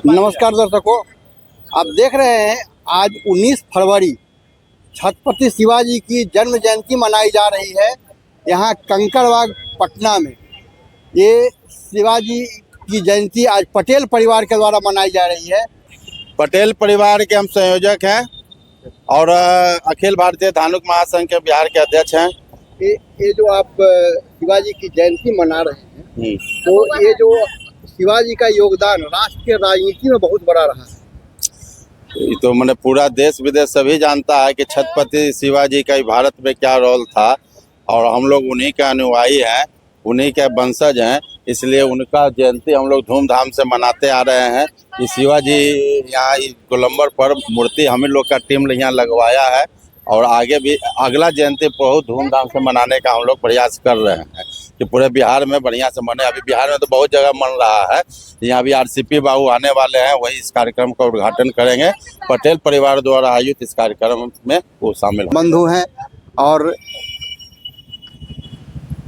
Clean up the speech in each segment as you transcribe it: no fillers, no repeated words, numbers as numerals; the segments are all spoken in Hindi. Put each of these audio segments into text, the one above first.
नमस्कार दर्शकों, आप देख रहे हैं आज 19 फरवरी छत्रपति शिवाजी की जन्म जयंती मनाई जा रही है। यहाँ कंकड़बाग पटना में ये शिवाजी की जयंती आज पटेल परिवार के द्वारा मनाई जा रही है। पटेल परिवार के हम संयोजक हैं और अखिल भारतीय धानुक महासंघ के बिहार के अध्यक्ष हैं। ये जो आप शिवाजी की जयंती मना रहे हैं, तो ये जो शिवाजी का योगदान राष्ट्र के राजनीति में बहुत बड़ा रहा है। तो मैंने पूरा देश विदेश सभी जानता है कि छत्रपति शिवाजी का भारत में क्या रोल था और हम लोग उन्हीं के अनुयायी हैं, उन्हीं के वंशज हैं, इसलिए उनका जयंती हम लोग धूमधाम से मनाते आ रहे हैं। ये शिवाजी यहाँ गोलंबर पर मूर्ति हम लोग का टीम यहाँ लगवाया है और आगे भी अगला जयंती बहुत धूमधाम से मनाने का हम लोग प्रयास कर रहे हैं कि पूरे बिहार में बढ़िया से मने। अभी बिहार में तो बहुत जगह मन रहा है, यहाँ भी आरसीपी बाबू आने वाले हैं, वही इस कार्यक्रम का उद्घाटन करेंगे। पटेल परिवार द्वारा आयोजित इस कार्यक्रम में वो शामिल बंधु हैं और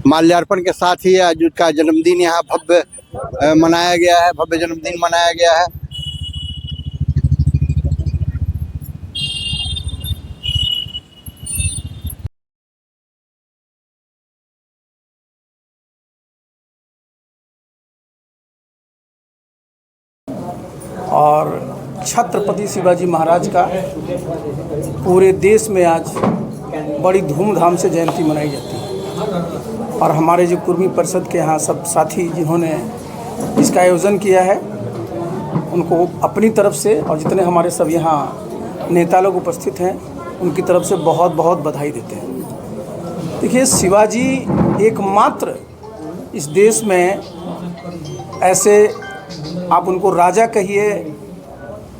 माल्यार्पण के साथ ही आज का जन्मदिन यहाँ भव्य मनाया गया है, भव्य जन्मदिन मनाया गया है। और छत्रपति शिवाजी महाराज का पूरे देश में आज बड़ी धूमधाम से जयंती मनाई जाती है। और हमारे जो कुर्मी परिषद के यहाँ सब साथी जिन्होंने इसका आयोजन किया है, उनको अपनी तरफ से और जितने हमारे सब यहाँ नेता लोग उपस्थित हैं उनकी तरफ से बहुत बहुत बधाई देते हैं। देखिए, शिवाजी एकमात्र इस देश में ऐसे, आप उनको राजा कहिए,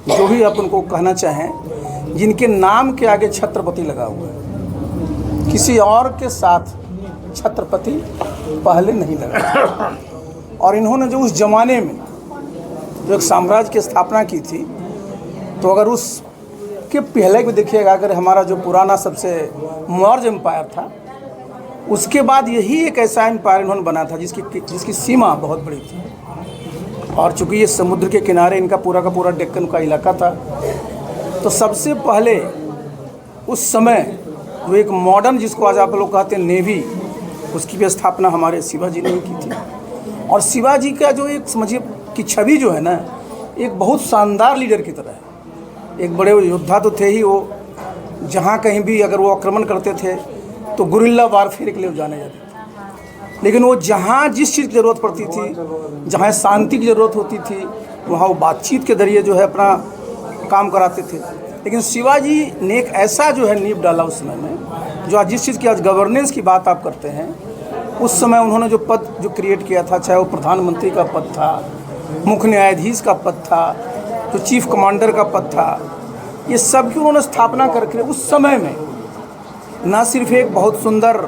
जो भी आप उनको कहना चाहें, जिनके नाम के आगे छत्रपति लगा हुआ है। किसी और के साथ छत्रपति पहले नहीं लगा। और इन्होंने जो उस जमाने में जो एक साम्राज्य की स्थापना की थी, तो अगर उसके पहले भी देखिएगा, अगर हमारा जो पुराना सबसे मौर्य एम्पायर था, उसके बाद यही एक ऐसा एम्पायर इन्होंने बना था जिसकी सीमा बहुत बड़ी थी। और चूँकि ये समुद्र के किनारे इनका पूरा का पूरा डेक्कन का इलाका था, तो सबसे पहले उस समय जो एक मॉडर्न, जिसको आज आप लोग कहते हैं नेवी, उसकी भी स्थापना हमारे शिवाजी ने की थी। और शिवाजी का जो एक समझिए कि छवि जो है ना, एक बहुत शानदार लीडर की तरह है। एक बड़े योद्धा तो थे ही वो, जहाँ कहीं भी अगर वो आक्रमण करते थे तो गुरिल्ला वारफेयर के लिए जाने जाते थे। लेकिन वो जहाँ जिस चीज़ की ज़रूरत पड़ती थी, जहाँ शांति की ज़रूरत होती थी, वहाँ वो बातचीत के जरिए जो है अपना काम कराते थे। लेकिन शिवाजी ने एक ऐसा जो है नींव डाला उस समय में, जो आज जिस चीज़ की आज गवर्नेंस की बात आप करते हैं, उस समय उन्होंने जो पद जो क्रिएट किया था, चाहे वो प्रधानमंत्री का पद था, मुख्य न्यायाधीश का पद था, जो चीफ कमांडर का पद था, ये सब की उन्होंने स्थापना करके उस समय में न सिर्फ एक बहुत सुंदर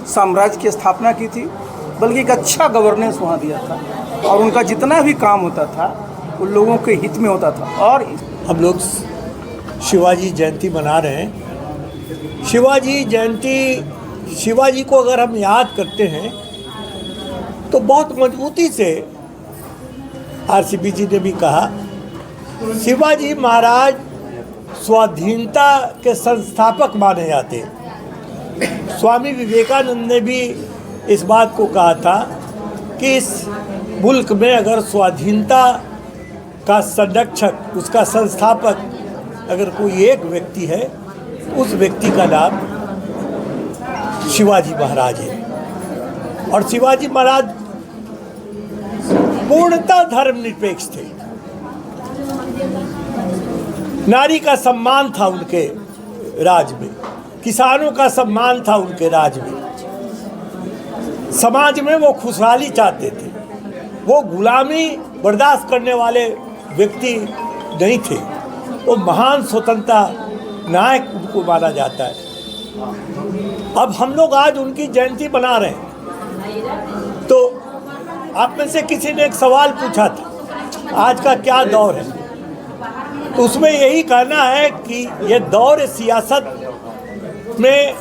साम्राज्य की स्थापना की थी, बल्कि एक अच्छा गवर्नेंस वहाँ दिया था। और उनका जितना भी काम होता था वो लोगों के हित में होता था। और हम लोग शिवाजी जयंती मना रहे हैं। शिवाजी जयंती, शिवाजी को अगर हम याद करते हैं तो बहुत मजबूती से, आरसीपी जी ने भी कहा, शिवाजी महाराज स्वाधीनता के संस्थापक माने जाते हैं। स्वामी विवेकानंद ने भी इस बात को कहा था कि इस मुल्क में अगर स्वाधीनता का संरक्षक, उसका संस्थापक अगर कोई एक व्यक्ति है, उस व्यक्ति का नाम शिवाजी महाराज है। और शिवाजी महाराज पूर्णतः धर्मनिरपेक्ष थे। नारी का सम्मान था उनके राज में, किसानों का सम्मान था उनके राज में, समाज में वो खुशहाली चाहते थे। वो गुलामी बर्दाश्त करने वाले व्यक्ति नहीं थे। वो महान स्वतंत्रता नायक उनको माना जाता है। अब हम लोग आज उनकी जयंती मना रहे हैं, तो आप में से किसी ने एक सवाल पूछा था, आज का क्या दौर है? तो उसमें यही कहना है कि ये दौर सियासत में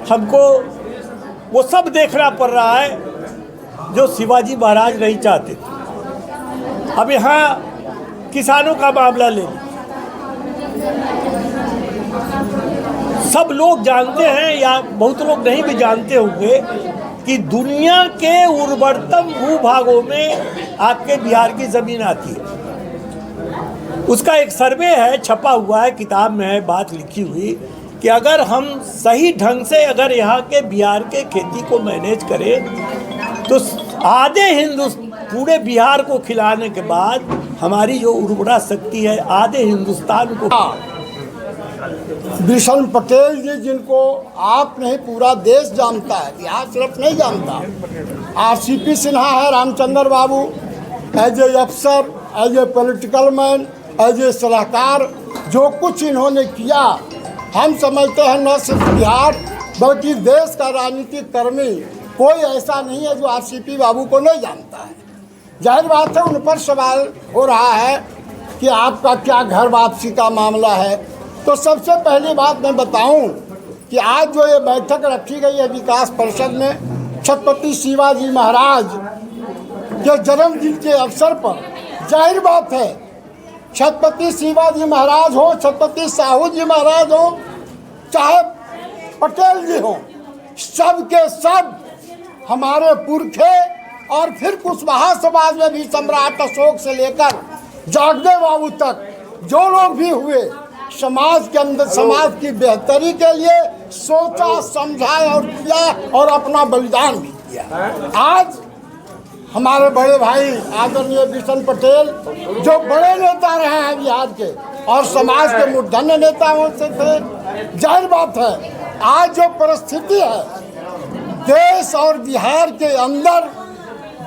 हमको वो सब देखना पड़ रहा है जो शिवाजी महाराज नहीं चाहते थे। अब यहाँ किसानों का मामला ले लीजिए। सब लोग जानते हैं या बहुत लोग नहीं भी जानते होंगे कि दुनिया के उर्वरतम भूभागों में आपके बिहार की ज़मीन आती है। उसका एक सर्वे है, छपा हुआ है, किताब में है, बात लिखी हुई कि अगर हम सही ढंग से अगर यहाँ के बिहार के खेती को मैनेज करें तो आधे पूरे बिहार को खिलाने के बाद हमारी जो उर्वरा शक्ति है आधे हिंदुस्तान को। बिशन पटेल जी, जिनको आप नहीं पूरा देश जानता है, बिहार सिर्फ नहीं जानता। RCP सिन्हा है, रामचंद्र बाबू, एज ए अफसर, as a political man, as a सलाहकार, जो कुछ इन्होंने किया हम समझते हैं न सिर्फ बिहार बल्कि देश का राजनीतिक कर्मी कोई ऐसा नहीं है जो RCP बाबू को नहीं जानता है। जाहिर बात है उन पर सवाल हो रहा है कि आपका क्या घर वापसी का मामला है। तो सबसे पहली बात मैं बताऊं कि आज जो ये बैठक रखी गई है विकास परिषद में छत्रपति शिवाजी महाराज के जन्मदिन के अवसर पर, जाहिर बात है छत्रपति शिवाजी महाराज हो, छत्रपति साहू जी महाराज हो, चाहे पटेल जी हो, सब के सब हमारे पुरखे और फिर कुशवाहा समाज में भी सम्राट अशोक से लेकर जागदे बाबू तक जो लोग भी हुए समाज के अंदर समाज की बेहतरी के लिए सोचा, समझा और किया और अपना बलिदान भी किया। आज हमारे बड़े भाई आदरणीय बिशन पटेल जो बड़े नेता रहे हैं बिहार के और समाज के मूर्धन्य नेताओं से थे, जाहिर बात है आज जो परिस्थिति है देश और बिहार के अंदर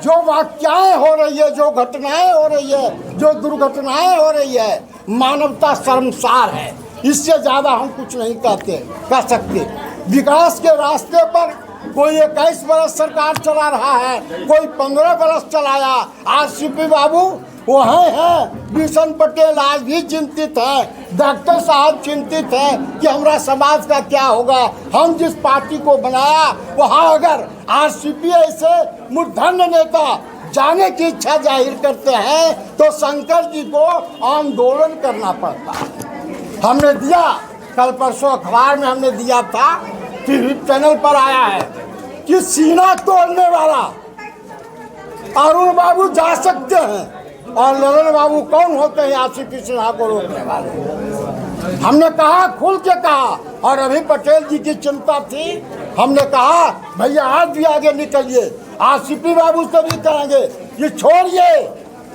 जो वाक्याएं हो रही है, जो घटनाएं हो रही है, जो दुर्घटनाएं हो रही है, मानवता शर्मसार है। इससे ज़्यादा हम कुछ नहीं कह सकते। विकास के रास्ते पर कोई 21 बरस सरकार चला रहा है, कोई 15 बरस चलाया। RCP बाबू वहाँ हैं, बिशन पटेल आज भी चिंतित हैं, डॉक्टर साहब चिंतित हैं कि हमारा समाज का क्या होगा। हम जिस पार्टी को बनाया वहाँ अगर RCP ऐसे मूर्धन्य नेता जाने की इच्छा जाहिर करते हैं तो शंकर जी को आंदोलन करना पड़ता है। हमने दिया, कल परसों अखबार में हमने दिया था, टीवी चैनल पर आया है कि सीना तोड़ने वाला अरुण बाबू जा सकते हैं और ललन बाबू कौन होते हैं RCP सिन्हा को रोकने वाले। हमने कहा, खुल के कहा, और अभी पटेल जी की चिंता थी, हमने कहा भैया आज भी आगे निकलिए, RCP बाबू से भी कहेंगे ये छोड़िए,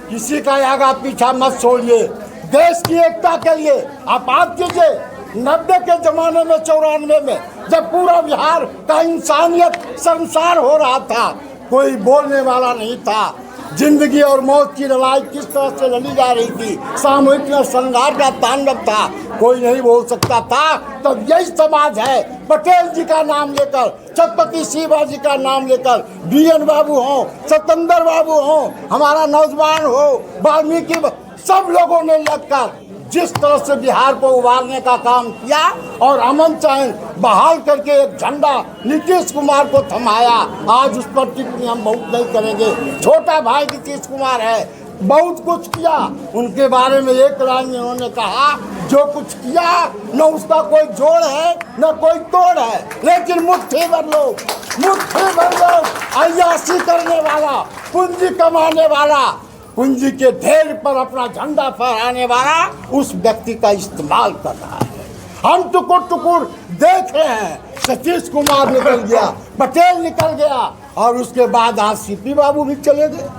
किसी का आगा पीछा मत छोड़िए, देश की एकता के लिए आप बात कीजिए। 90 के ज़माने में 94 में जब पूरा बिहार का इंसानियत शर्मसार हो रहा था, कोई बोलने वाला नहीं था। जिंदगी और मौत की लड़ाई किस तरह से लड़ी जा रही थी, सामूहिक संघार का तांडव था, कोई नहीं बोल सकता था। तब यही समाज है, पटेल जी का नाम लेकर, छत्रपति शिवाजी का नाम लेकर, BN बाबू हो, सतेंद्र बाबू हो, हमारा नौजवान हो, वाल्मीकि, सब लोगों ने लगकर जिस तरह से बिहार को उबारने का काम किया और अमन चैन बहाल करके एक झंडा नीतीश कुमार को थमाया। आज उस पर टिप्पणी हम बहुत नहीं करेंगे, छोटा भाई नीतीश कुमार है, बहुत कुछ किया। उनके बारे में एक लाइन में उन्होंने कहा जो कुछ किया न उसका कोई जोड़ है न कोई तोड़ है, लेकिन मुट्ठी भर लोग अय्याशी करने वाला, पूंजी कमाने वाला, पूंजी के ढेर पर अपना झंडा फहराने वाला उस व्यक्ति का इस्तेमाल कर रहा है। हम टुकुर टुकुर देख रहे हैं, सतीश कुमार निकल गया, पटेल निकल गया और उसके बाद RCP बाबू भी चले गए।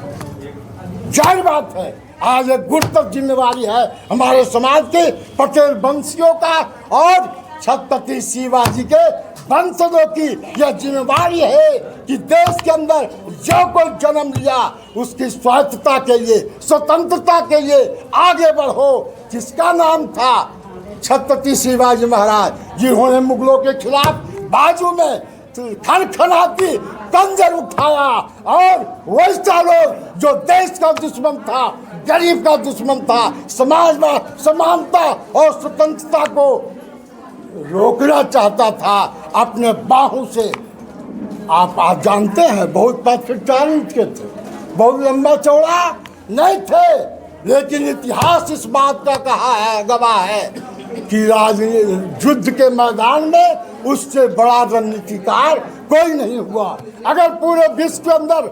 जाहिर बात है आज एक गुरुतर जिम्मेवारी है हमारे समाज के पटेल वंशियों का और छत्रपति शिवाजी के वंशजों की यह जिम्मेवारी है कि देश के अंदर जो कोई जन्म लिया उसकी स्वायत्तता के लिए, स्वतंत्रता के लिए आगे बढ़ो। जिसका नाम था छत्रपति शिवाजी महाराज, जिन्होंने मुगलों के खिलाफ बाजू में खनखनाती तंजर उठाया और वैसा लोग जो देश का दुश्मन था, गरीब का दुश्मन था, समाज में समानता और स्वतंत्रता को रोकना चाहता था अपने बाहों से। आप जानते हैं बहुत 5 फीट 4 इंच के थे, बहुत लंबा चौड़ा नहीं थे, लेकिन इतिहास इस बात का कहा है, गवाह है कि युद्ध के मैदान में उससे बड़ा रणनीतिकार कोई नहीं हुआ। अगर पूरे विश्व के अंदर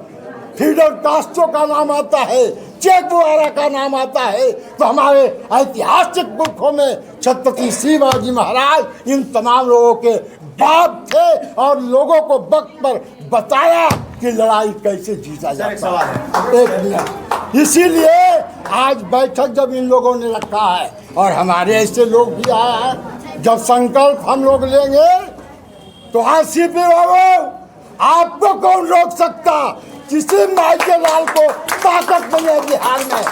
फिडेल कास्ट्रो का नाम आता है, चे गुवेरा का नाम आता है, तो हमारे ऐतिहासिक बुकों में छत्रपति शिवाजी महाराज इन तमाम लोगों के बाप थे और लोगों को वक्त पर बताया कि लड़ाई कैसे जीता जाता है। एक मिनट, इसीलिए आज बैठक जब इन लोगों ने रखा है और हमारे ऐसे लोग भी आए हैं, जब संकल्प हम लोग लेंगे तो आरसीपी बाबू आपको कौन रोक सकता? किसी माई के लाल को ताकत नहीं है बिहार में।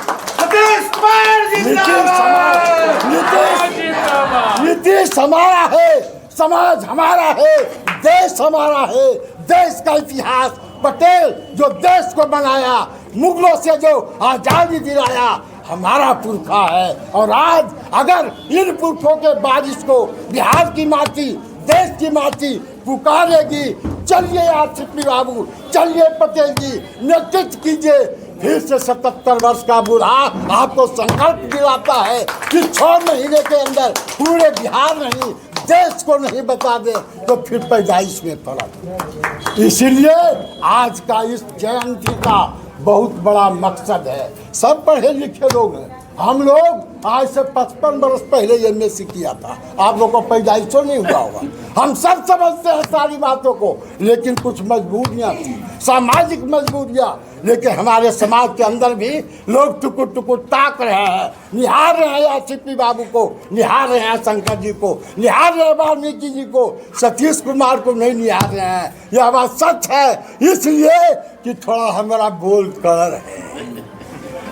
नीतीश हमारा है, समाज हमारा है, देश हमारा है। देश का इतिहास पटेल जो देश को बनाया, मुगलों से जो आजादी दिलाया, हमारा पुरखा है। और आज अगर इन पुरखों के बारिश को बिहार की माटी, देश की माटी पुकारेगी, चलिए आरसीपी बाबू, चलिए पटेल जी, नेतृत्व कीजिए। फिर से 77 वर्ष का बूढ़ा आपको संकल्प दिलाता है कि 6 महीने के अंदर पूरे बिहार नहीं, देश को नहीं बता दे तो फिर पैदाइश में पड़ा। इसीलिए आज का इस जयंती का बहुत बड़ा मकसद है। सब पढ़े लिखे लोग हैं, हम लोग आज से 55 वर्ष पहले एमएससी किया था, आप लोग को पैदाइश तो नहीं हुआ होगा। हम सब समझते हैं सारी बातों को, लेकिन कुछ मजबूरियाँ थी, सामाजिक मजबूरियाँ। लेकिन हमारे समाज के अंदर भी लोग टुकुर टुकुर ताक रहे हैं, निहार रहे हैं आरसीपी बाबू को, निहार रहे हैं शंकर जी को, निहार रहे हैं वाल्मीकि जी को, सतीश कुमार को नहीं निहार रहे हैं। यह बात सच है, इसलिए कि थोड़ा हमारा बोल कर है।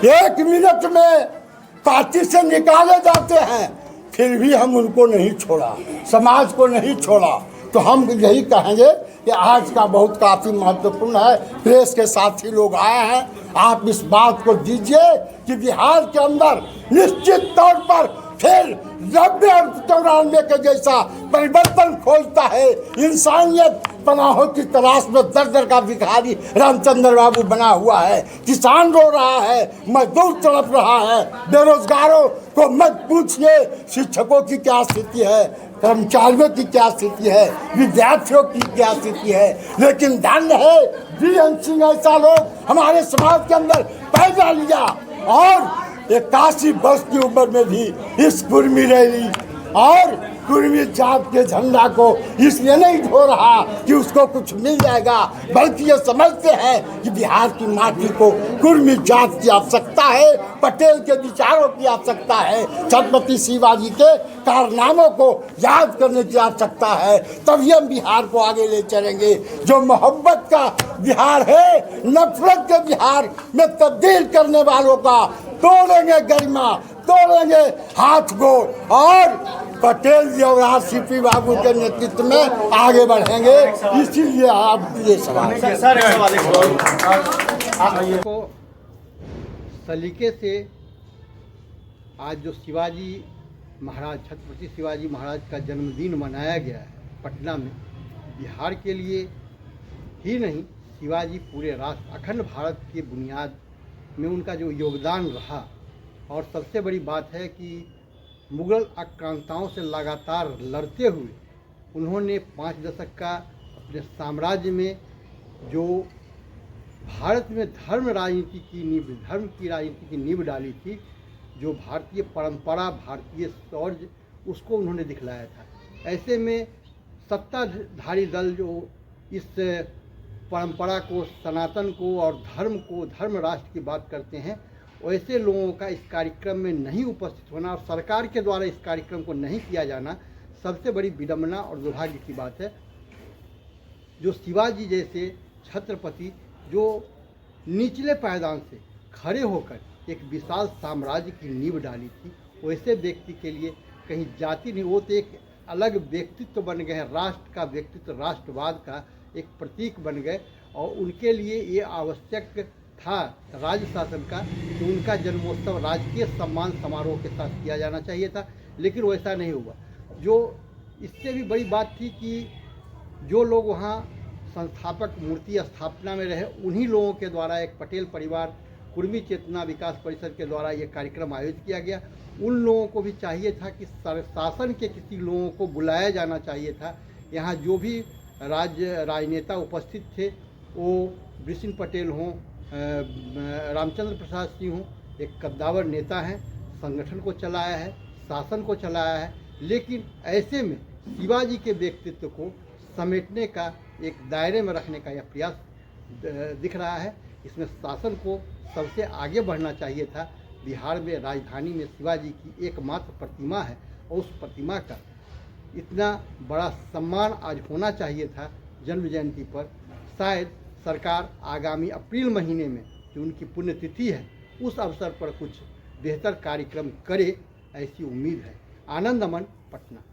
1 मिनट में पार्टी से निकाले जाते हैं, फिर भी हम उनको नहीं छोड़ा, समाज को नहीं छोड़ा। तो हम यही कहेंगे कि आज का बहुत काफ़ी महत्वपूर्ण है। प्रेस के साथी लोग आए हैं, आप इस बात को दीजिए कि बिहार के अंदर निश्चित तौर पर फिर 90 और 94 के जैसा परिवर्तन खोजता है। इंसानियत पनाहों की तलाश में दर दर का भिखारी रामचंद्र बाबू बना हुआ है। किसान रो रहा है, मजदूर तड़प रहा है, बेरोजगारों को मत पूछिए शिक्षकों की क्या स्थिति है, कर्मचारियों की क्या स्थिति है, विद्यार्थियों की क्या स्थिति है। लेकिन धन्य है बीएन सिंह ऐसा लोग हमारे समाज के अंदर पैदा लिया और 81 वर्ष की उम्र में भी इस कुर्मी रैली और कुर्मी जात के झंडा को इसलिए नहीं ढो रहा कि उसको कुछ मिल जाएगा, बल्कि ये समझते हैं कि बिहार की माटी को कुर्मी जात की आवश्यकता है, पटेल के विचारों की आवश्यकता है, छत्रपति शिवाजी के कारनामों को याद करने की आवश्यकता है। तभी हम बिहार को आगे ले चलेंगे। जो मोहब्बत का बिहार है, नफरत के बिहार में तब्दील करने वालों का तोड़ेंगे गरिमा, तोड़ेंगे हाथ गोड़ और पटेल जी और आरसीपी बाबू के नेतृत्व में आगे बढ़ेंगे। इसीलिए आप ये सवाल को सलीके से आज जो शिवाजी महाराज, छत्रपति शिवाजी महाराज का जन्मदिन मनाया गया है पटना में, बिहार के लिए ही नहीं, शिवाजी पूरे राष्ट्र, अखंड भारत की बुनियाद में उनका जो योगदान रहा। और सबसे बड़ी बात है कि मुग़ल आक्रांताओं से लगातार लड़ते हुए उन्होंने 5 दशक का अपने साम्राज्य में जो भारत में धर्म राजनीति की नींव, धर्म की राजनीति की नींव डाली थी, जो भारतीय परंपरा, भारतीय शौर्य, उसको उन्होंने दिखलाया था। ऐसे में सत्ताधारी दल जो इस परंपरा को, सनातन को और धर्म को, धर्म राष्ट्र की बात करते हैं, वैसे लोगों का इस कार्यक्रम में नहीं उपस्थित होना और सरकार के द्वारा इस कार्यक्रम को नहीं किया जाना सबसे बड़ी विडंबना और दुर्भाग्य की बात है। जो शिवाजी जैसे छत्रपति जो निचले पायदान से खड़े होकर एक विशाल साम्राज्य की नींव डाली थी, वैसे व्यक्ति के लिए कहीं जाति नहीं, वो तो एक अलग व्यक्तित्व बन गए हैं, राष्ट्र का व्यक्तित्व, राष्ट्रवाद का एक प्रतीक बन गए। और उनके लिए ये आवश्यक था राज्य शासन का कि उनका जन्मोत्सव राजकीय सम्मान समारोह के साथ किया जाना चाहिए था, लेकिन वैसा नहीं हुआ। जो इससे भी बड़ी बात थी कि जो लोग वहाँ संस्थापक मूर्ति स्थापना में रहे, उन्हीं लोगों के द्वारा एक पटेल परिवार कुर्मी चेतना विकास परिषद के द्वारा ये कार्यक्रम आयोजित किया गया। उन लोगों को भी चाहिए था कि शासन के किसी लोगों को बुलाया जाना चाहिए था। यहाँ जो भी राजनेता उपस्थित थे, वो वृषिण पटेल हों, रामचंद्र प्रसाद सिंह हों, एक कद्दावर नेता हैं, संगठन को चलाया है, शासन को चलाया है, लेकिन ऐसे में शिवाजी के व्यक्तित्व को समेटने का, एक दायरे में रखने का यह प्रयास दिख रहा है। इसमें शासन को सबसे आगे बढ़ना चाहिए था। बिहार में राजधानी में शिवाजी की एकमात्र प्रतिमा है और उस प्रतिमा का इतना बड़ा सम्मान आज होना चाहिए था जन्म जयंती पर। शायद सरकार आगामी अप्रैल महीने में जो उनकी पुण्यतिथि है उस अवसर पर कुछ बेहतर कार्यक्रम करे, ऐसी उम्मीद है। आनंद अमन, पटना।